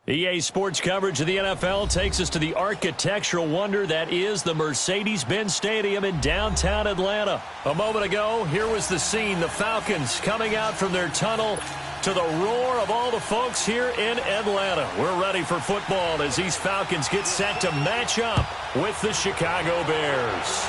EA Sports coverage of the NFL takes us to the architectural wonder that is the Mercedes-Benz Stadium in downtown Atlanta. A moment ago, here was the scene. The Falcons coming out from their tunnel to the roar of all the folks here in Atlanta. We're ready for football as these Falcons get set to match up with the Chicago Bears.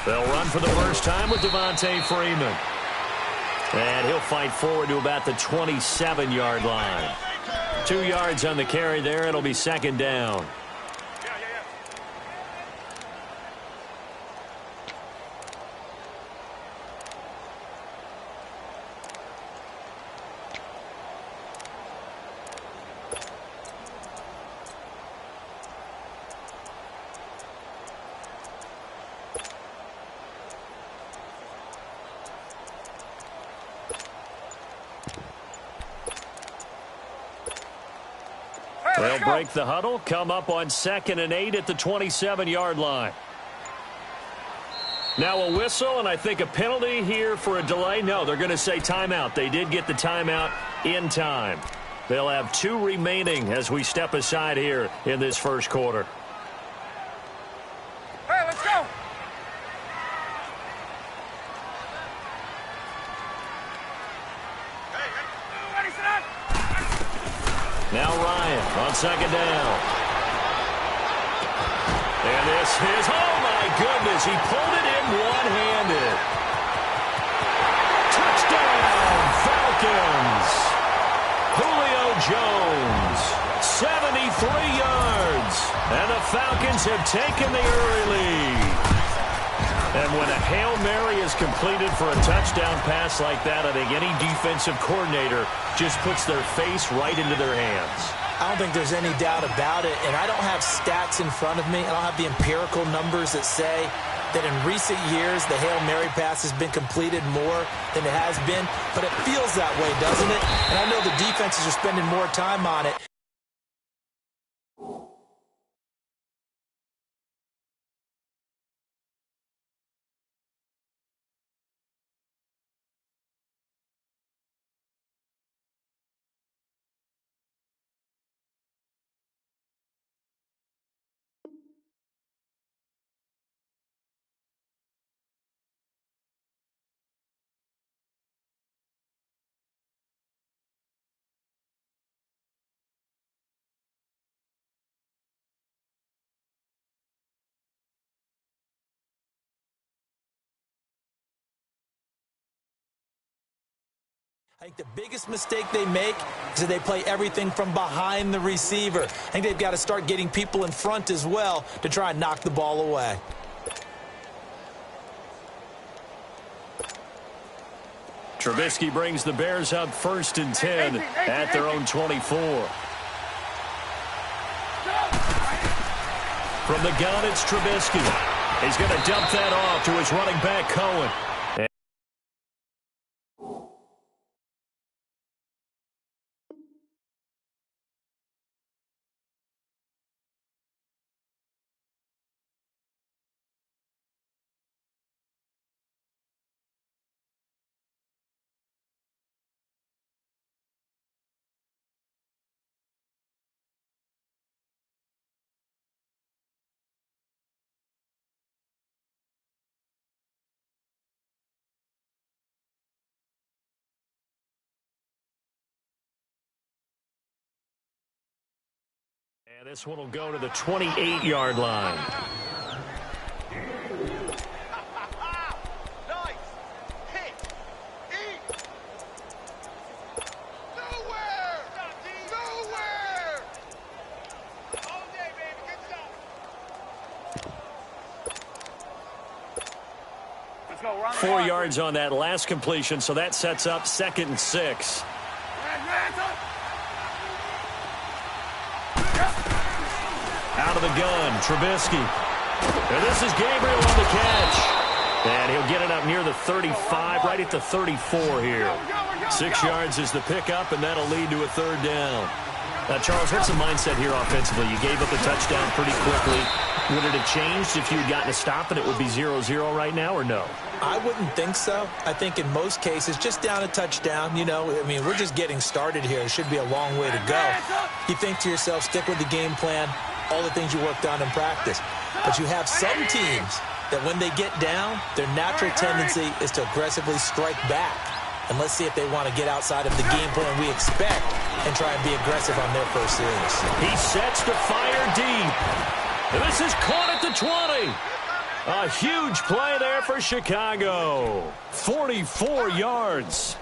They'll run for the first time with Devontae Freeman. And he'll fight forward to about the 27-yard line. 2 yards on the carry there. It'll be second down. They'll break the huddle, come up on 2nd and 8 at the 27-yard line. Now a whistle, and I think a penalty here for a delay. No, they're going to say timeout. They did get the timeout in time. They'll have 2 remaining as we step aside here in this first quarter. Hey, let's go! Now Ryan on 2nd down. And this is, oh my goodness, he pulled it in one-handed. Touchdown, Falcons. Julio Jones, 73 yards. And the Falcons have taken the early lead. And when a Hail Mary is completed for a touchdown pass like that, I think any defensive coordinator just puts their face right into their hands. I don't think there's any doubt about it, and I don't have stats in front of me. I don't have the empirical numbers that say that in recent years the Hail Mary pass has been completed more than it has been, but it feels that way, doesn't it? And I know the defenses are spending more time on it. I think the biggest mistake they make is that they play everything from behind the receiver. I think they've got to start getting people in front as well to try and knock the ball away. Trubisky brings the Bears up 1st and 10 at their own 24. From the gun, it's Trubisky. He's going to dump that off to his running back, Cohen. And this one will go to the 28-yard line. Run 4 yards on that last completion, so that sets up 2nd and 6. Out of the gun, Trubisky. And this is Gabriel on the catch. And he'll get it up near the 35, right at the 34 here. 6 yards is the pickup, and that'll lead to a 3rd down. Now, Charles, what's the mindset here offensively? You gave up a touchdown pretty quickly. Would it have changed if you had gotten a stop and it would be 0-0 right now, or no? I wouldn't think so. I think in most cases, just down a touchdown, you know, I mean, we're just getting started here. It should be a long way to go. You think to yourself, stick with the game plan, all the things you worked on in practice. But you have some teams that when they get down, their natural tendency is to aggressively strike back. And let's see if they want to get outside of the game plan we expect and try and be aggressive on their first series. He sets to fire deep. And this is caught at the 20. A huge play there for Chicago. 44 yards.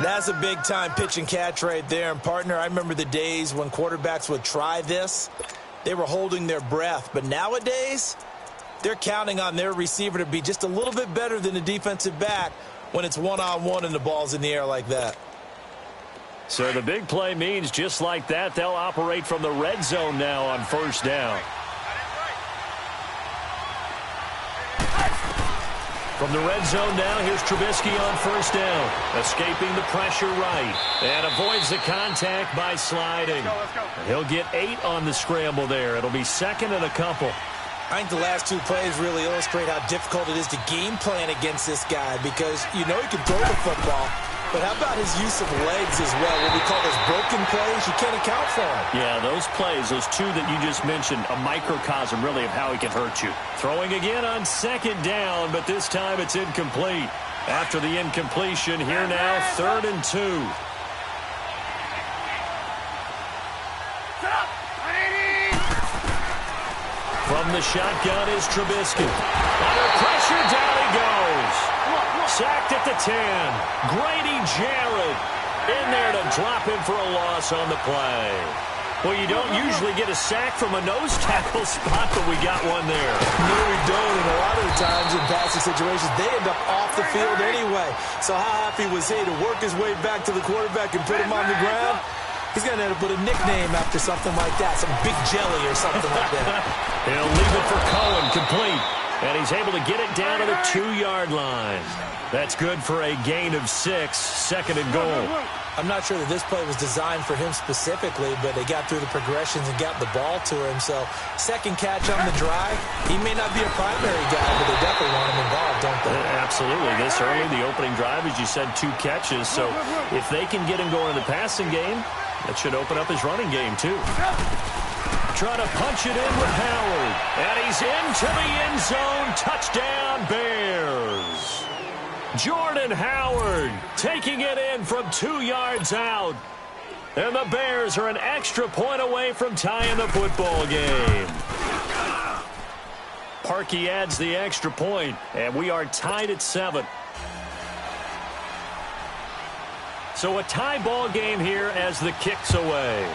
That's a big-time pitch and catch right there. And, partner, I remember the days when quarterbacks would try this. They were holding their breath. But nowadays, they're counting on their receiver to be just a little bit better than the defensive back when it's one-on-one and the ball's in the air like that. So the big play means just like that, they'll operate from the red zone now on 1st down. From the red zone now, here's Trubisky on 1st down. Escaping the pressure right. And avoids the contact by sliding. Let's go. He'll get 8 on the scramble there. It'll be 2nd and a couple. I think the last 2 plays really illustrate how difficult it is to game plan against this guy because you know he can throw the football, but how about his use of legs as well? What we call those broken plays, you can't account for them. Yeah, those plays, those 2 that you just mentioned, a microcosm really of how he can hurt you. Throwing again on 2nd down, but this time it's incomplete. After the incompletion, here now, 3rd and 2. From the shotgun is Trubisky. Under pressure, down he goes. Sacked at the 10. Grady Jarrett in there to drop him for a loss on the play. Well, you don't usually get a sack from a nose tackle spot, but we got one there. No, we don't. And a lot of the times in passing situations, they end up off the field anyway. So how happy was he to work his way back to the quarterback and put him on the ground? He's going to have to put a nickname after something like that, some Big Jelly or something like that. He'll leave it for Cohen, complete. And he's able to get it down to the 2-yard line. That's good for a gain of 6, 2nd and goal. I'm not sure that this play was designed for him specifically, but they got through the progressions and got the ball to him. So, 2nd catch on the drive. He may not be a primary guy, but they definitely want him involved, don't they? Absolutely. This early, the opening drive, as you said, 2 catches. So, if they can get him going in the passing game, that should open up his running game, too. Trying to punch it in with Howard. And he's into the end zone. Touchdown, Bears. Jordan Howard taking it in from 2 yards out. And the Bears are an extra point away from tying the football game. Parkey adds the extra point, and we are tied at 7. So a tie ball game here as the kick's away.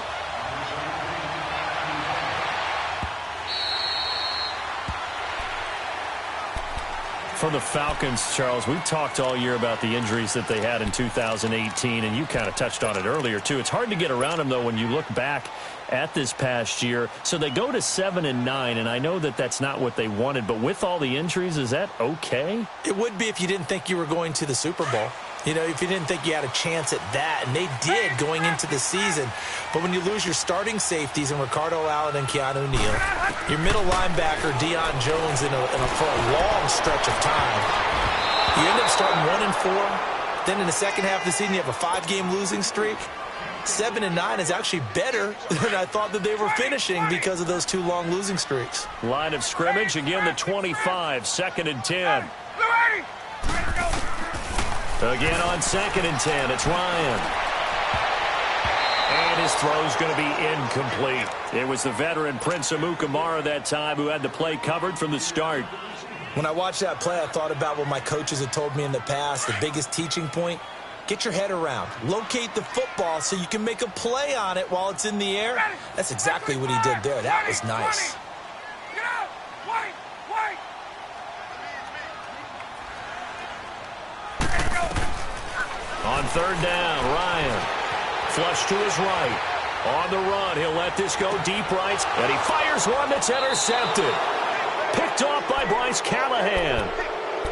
For the Falcons, Charles, we've talked all year about the injuries that they had in 2018, and you kind of touched on it earlier, too. It's hard to get around them, though, when you look back at this past year. So they go to 7-9, and I know that that's not what they wanted, but with all the injuries, is that okay? It would be if you didn't think you were going to the Super Bowl. You know, if you didn't think you had a chance at that, and they did going into the season. But when you lose your starting safeties in Ricardo Allen and Keanu Neal, your middle linebacker, Deion Jones, for a long stretch of time, you end up starting 1-4. Then in the second half of the season, you have a 5-game losing streak. 7-9 is actually better than I thought that they were finishing because of those 2 long losing streaks. Line of scrimmage, again the 25, 2nd and 10. Again on 2nd and 10, it's Ryan. And And his throw's going to be incomplete. It was the veteran Prince Amukamara that time who had the play covered from the start. When I watched that play, I thought about what my coaches had told me in the past. The biggest teaching point, get your head around. Locate the football so you can make a play on it while it's in the air. That's exactly what he did there. That was nice. On third down, Ryan. Flush to his right. On the run, he'll let this go deep right. And he fires one that's intercepted. Picked off by Bryce Callahan.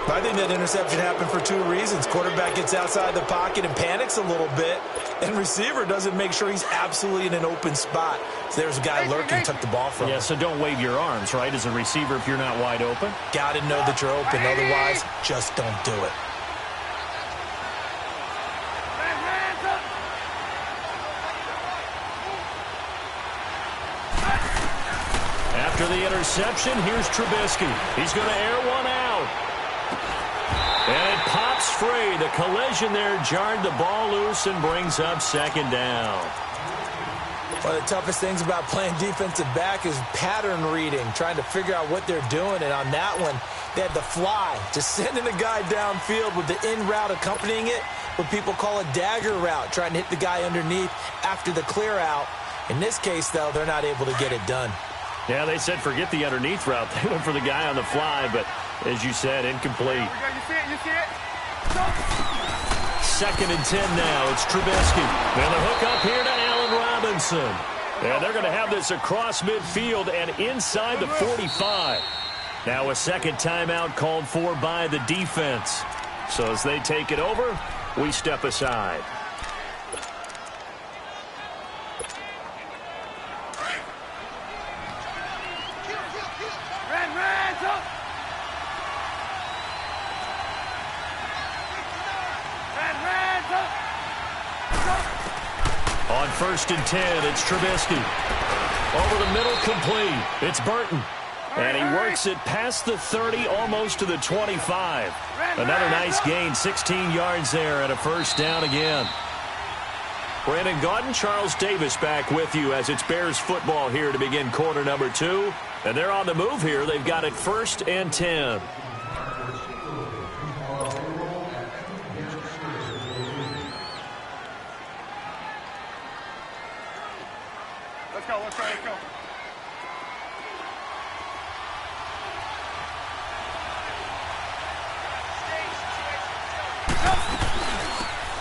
I think that interception happened for two reasons. Quarterback gets outside the pocket and panics a little bit. And receiver doesn't make sure he's absolutely in an open spot. So there's a guy lurking, took the ball from him. Yeah, so don't wave your arms, right, as a receiver if you're not wide open. Got to know that you're open. Otherwise, just don't do it. After the interception, here's Trubisky. He's going to air one out. And it pops free. The collision there jarred the ball loose and brings up second down. One of the toughest things about playing defensive back is pattern reading, trying to figure out what they're doing. And on that one, they had the fly, just sending a guy downfield with the in route accompanying it, what people call a dagger route, trying to hit the guy underneath after the clear out. In this case, though, they're not able to get it done. Yeah, they said forget the underneath route. They went for the guy on the fly, but as you said, incomplete. You see it? Second and 10 now. It's Trubisky. And the hook up here to Allen Robinson. And they're going to have this across midfield and inside the 45. Now a second timeout called for by the defense. So as they take it over, we step aside. On first and 10, it's Trubisky. Over the middle, complete. It's Burton. And he works it past the 30, almost to the 25. Another nice gain, 16 yards there, and a first down again. Brandon Gaudin, Charles Davis back with you as it's Bears football here to begin quarter number 2. And they're on the move here. They've got it first and 10. Let's go.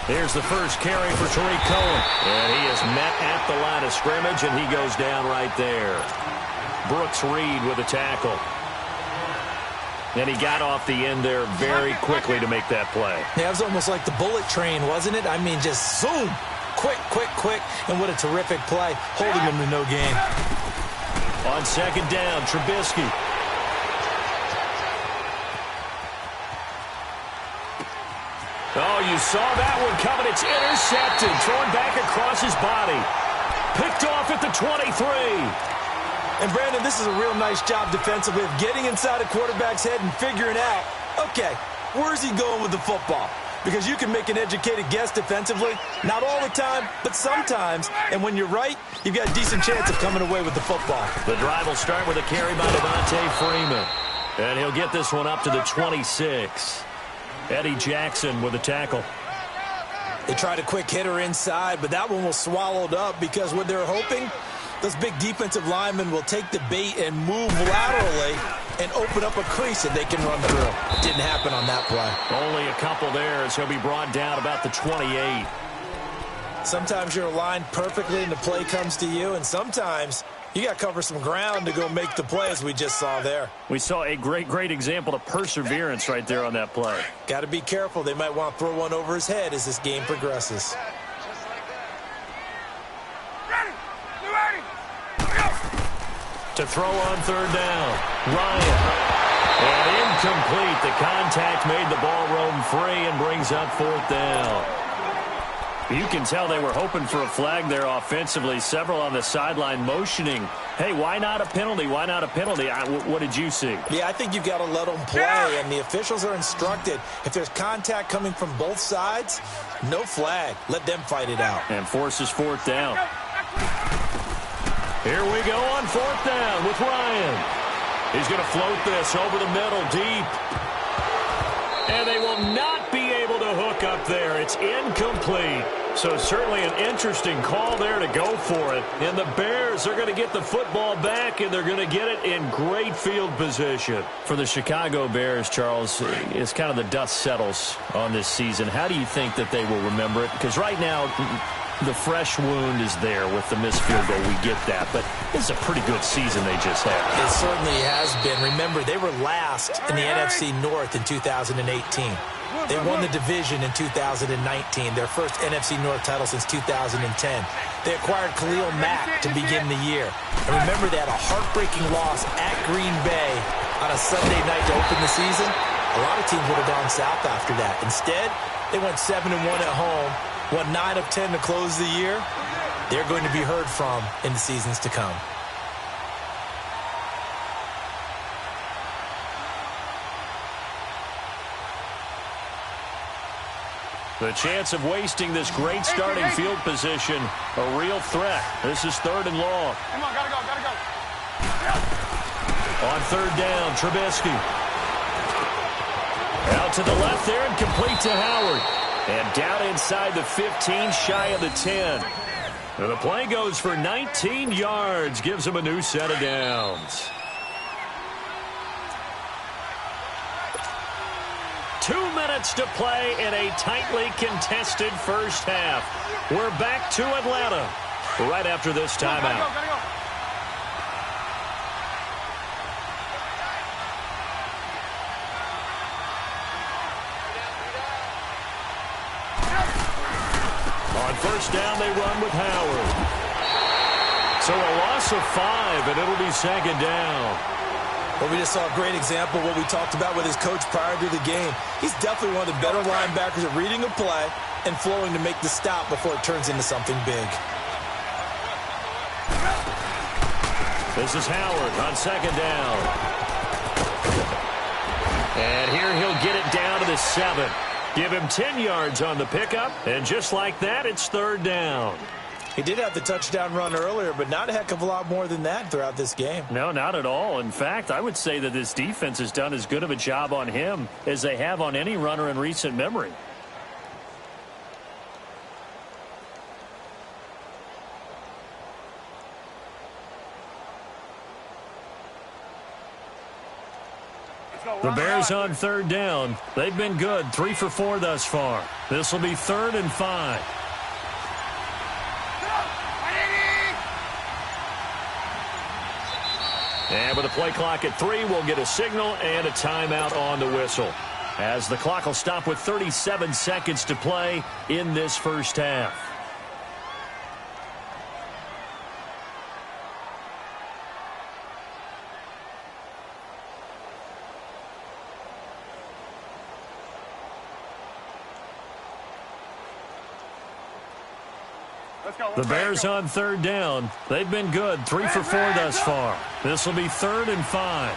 Here's the first carry for Tariq Cohen. And he is met at the line of scrimmage, and he goes down right there. Brooks Reed with a tackle. And he got off the end there very quickly to make that play. Yeah, it was almost like the bullet train, wasn't it? I mean, just zoom. Quick. And what a terrific play, holding him to no gain. On second down, Trubisky. Oh, you saw that one coming. It's intercepted. Thrown back across his body. Picked off at the 23. And, Brandon, this is a real nice job defensively of getting inside a quarterback's head and figuring out, okay, where's he going with the football? Because you can make an educated guess defensively. Not all the time, but sometimes. And when you're right, you've got a decent chance of coming away with the football. The drive will start with a carry by Devontae Freeman. And he'll get this one up to the 26. Eddie Jackson with a tackle. They tried a quick hitter inside, but that one was swallowed up because what they're hoping, those big defensive linemen will take the bait and move laterally and open up a crease that they can run through. Didn't happen on that play. Only a couple there as he'll be brought down about the 28. Sometimes you're aligned perfectly and the play comes to you, and sometimes you got to cover some ground to go make the play, as we just saw there. We saw a great example of perseverance right there on that play. Got to be careful. They might want to throw one over his head as this game progresses. To throw on third down, Ryan. And incomplete. The contact made the ball roam free and brings up fourth down. You can tell they were hoping for a flag there offensively. Several on the sideline motioning, hey, why not a penalty? Why not a penalty? What did you see? Yeah, I think you've got to let them play, and the officials are instructed. If there's contact coming from both sides, no flag. Let them fight it out. And forces fourth down. Here we go on 4th down with Ryan. He's going to float this over the middle deep. And they will not be able to hook up there. It's incomplete. So certainly an interesting call there to go for it. And the Bears are going to get the football back, and they're going to get it in great field position. For the Chicago Bears, Charles, it's kind of the dust settles on this season. How do you think that they will remember it? Because right now, the fresh wound is there with the missed field goal. We get that. But this is a pretty good season they just had. It certainly has been. Remember, they were last in the NFC North in 2018. They won the division in 2019, their first NFC North title since 2010. They acquired Khalil Mack to begin the year. And remember, they had a heartbreaking loss at Green Bay on a Sunday night to open the season. A lot of teams would have gone south after that. Instead, they went 7-1 at home, won 9 of 10 to close the year. They're going to be heard from in the seasons to come. The chance of wasting this great starting field position, a real threat. This is 3rd and long. Come on, gotta go. On 3rd down, Trubisky. Out to the left there and complete to Howard. And down inside the 15, shy of the 10. And the play goes for 19 yards, gives him a new set of downs. 2 minutes to play in a tightly contested first half. We're back to Atlanta right after this timeout. Gotta go. On 1st down, they run with Howard. So a loss of 5, and it'll be 2nd down. Well, we just saw a great example of what we talked about with his coach prior to the game. He's definitely one of the better linebackers at reading a play and flowing to make the stop before it turns into something big. This is Howard on 2nd down. And here he'll get it down to the 7. Give him 10 yards on the pickup, and just like that, it's 3rd down. He did have the touchdown run earlier, but not a heck of a lot more than that throughout this game. No, not at all. In fact, I would say that this defense has done as good of a job on him as they have on any runner in recent memory. The Bears on 3rd down. They've been good, 3 for 4 thus far. This will be 3rd and 5. And with a play clock at 3, we'll get a signal and a timeout on the whistle, as the clock will stop with 37 seconds to play in this first half. The Bears on 3rd down. They've been good, 3 for 4 thus far. This will be 3rd and 5.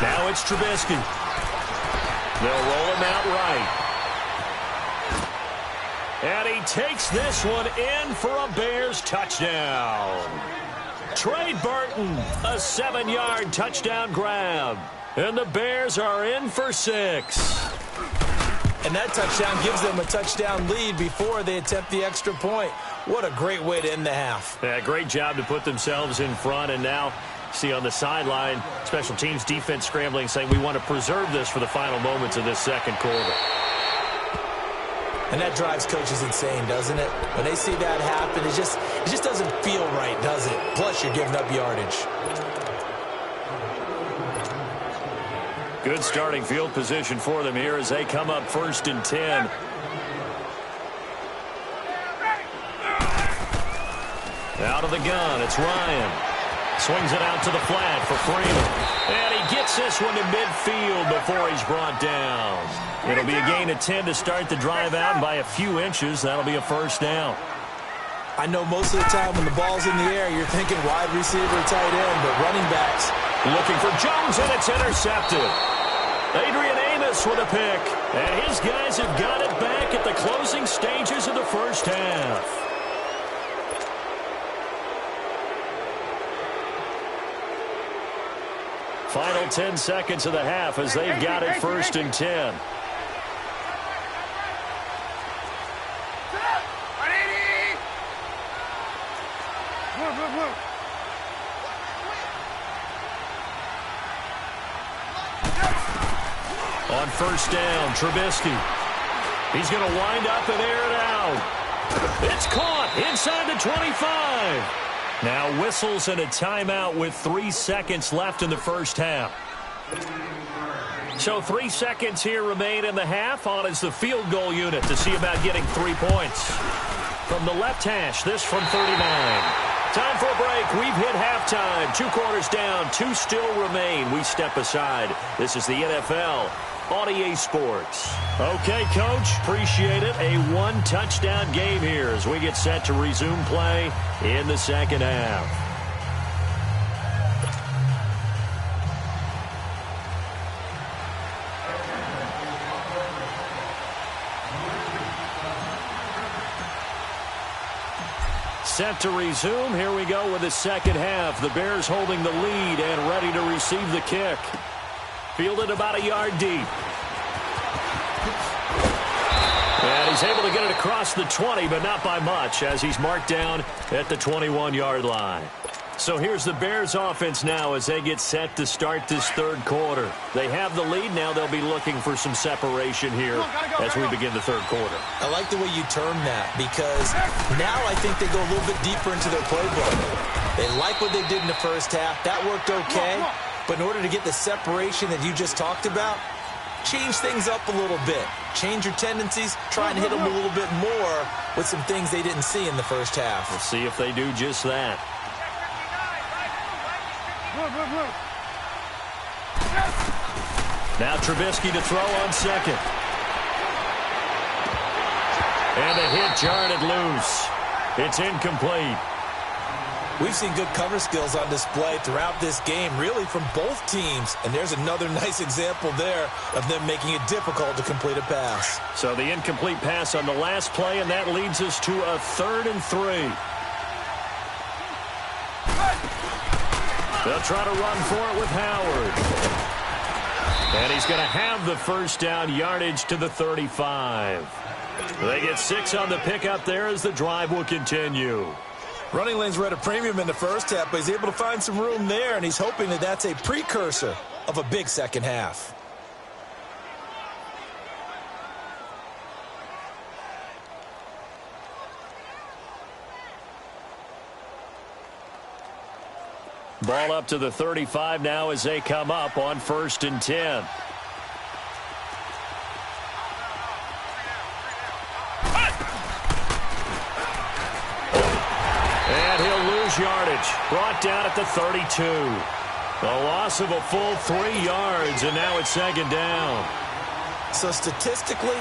Now it's Trubisky. They'll roll him out right. And he takes this one in for a Bears touchdown. Trey Burton, a 7-yard touchdown grab. And the Bears are in for 6. And that touchdown gives them a touchdown lead before they attempt the extra point. What a great way to end the half. Yeah, great job to put themselves in front. And now, see on the sideline, special teams defense scrambling, saying we want to preserve this for the final moments of this second quarter. And that drives coaches insane, doesn't it? When they see that happen, it just doesn't feel right, does it? Plus, you're giving up yardage. Good starting field position for them here as they come up 1st and 10. Out of the gun, it's Ryan. Swings it out to the flat for Freeman. And he gets this one to midfield before he's brought down. It'll be a gain of 10 to start the drive out, and by a few inches, that'll be a 1st down. I know most of the time when the ball's in the air, you're thinking wide receiver, tight end, but running backs, Looking for Jones, and it's intercepted. Adrian Amos with a pick. And his guys have got it back at the closing stages of the first half. Final 10 seconds of the half as they've got it 1st and 10. On 1st down, Trubisky. He's going to wind up and air it out. It's caught inside the 25. Now whistles and a timeout with 3 seconds left in the first half. So 3 seconds here remain in the half. On is the field goal unit to see about getting 3 points. From the left hash, this from 39. Time for a break. We've hit halftime. 2 quarters down. 2 still remain. We step aside. This is the NFL on EA Sports. Okay, Coach. Appreciate it. A 1-touchdown game here as we get set to resume play in the second half. Set to resume. Here we go with the second half. The Bears holding the lead and ready to receive the kick. Fielded about a yard deep. And he's able to get it across the 20, but not by much, as he's marked down at the 21-yard line. So here's the Bears offense now as they get set to start this third quarter. They have the lead. Now they'll be looking for some separation here as we begin the third quarter. I like the way you term that, because now I think they go a little bit deeper into their playbook. They like what they did in the first half. That worked okay. But in order to get the separation that you just talked about, change things up a little bit. Change your tendencies. Try and hit them a little bit more with some things they didn't see in the first half. We'll see if they do just that. Now Trubisky to throw on second. And a hit jarred loose. It's incomplete. We've seen good cover skills on display throughout this game, really from both teams. And there's another nice example there of them making it difficult to complete a pass. So the incomplete pass on the last play, and that leads us to a 3rd and 3. They'll try to run for it with Howard. And he's going to have the first down yardage to the 35. They get 6 on the pickup there as the drive will continue. Running lanes were at a premium in the first half, but he's able to find some room there, and he's hoping that that's a precursor of a big second half. Ball up to the 35 now as they come up on 1st and 10. And he'll lose yardage. Brought down at the 32. A loss of a full 3 yards, and now it's 2nd down. So statistically,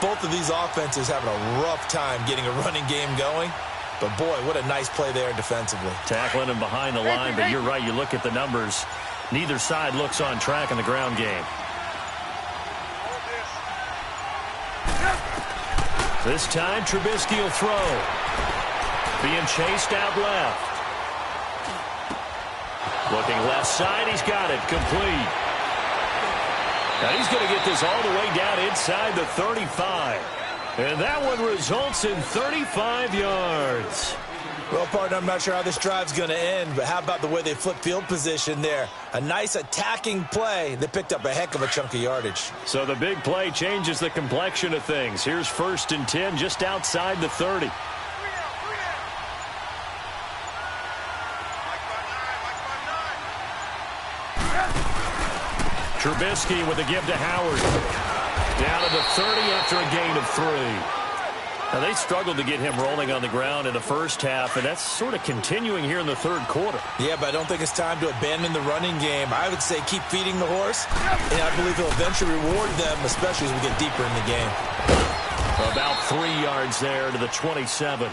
both of these offenses having a rough time getting a running game going. But, boy, what a nice play there defensively. Tackling him behind the line, but you're right. You look at the numbers. Neither side looks on track in the ground game. This time, Trubisky will throw. Being chased out left. Looking left side. He's got it. Complete. Now he's going to get this all the way down inside the 35. And that one results in 35 yards. Well, partner, I'm not sure how this drive's going to end, but how about the way they flip field position there? A nice attacking play. They picked up a heck of a chunk of yardage. So the big play changes the complexion of things. Here's 1st and 10 just outside the 30. Trubisky with a give to Howard. Down to the 30 after a gain of 3. Now, they struggled to get him rolling on the ground in the first half, and that's sort of continuing here in the third quarter. Yeah, but I don't think it's time to abandon the running game. I would say keep feeding the horse, and I believe he'll eventually reward them, especially as we get deeper in the game. About 3 yards there to the 27.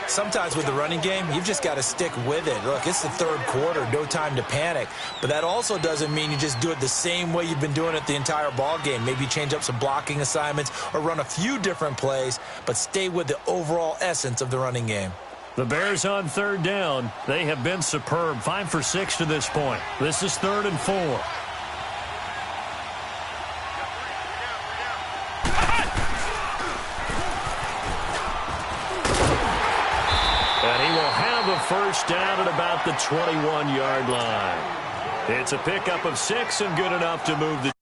sometimes with the running game, you've just got to stick with it. Look, it's the third quarter, no time to panic. But that also doesn't mean you just do it the same way you've been doing it the entire ball game. Maybe change up some blocking assignments or run a few different plays, but stay with the overall essence of the running game. The Bears on third down. They have been superb. 5 for 6 to this point. This is 3rd and 4. And he will have a first down at about the 21-yard line. It's a pickup of 6 and good enough to move the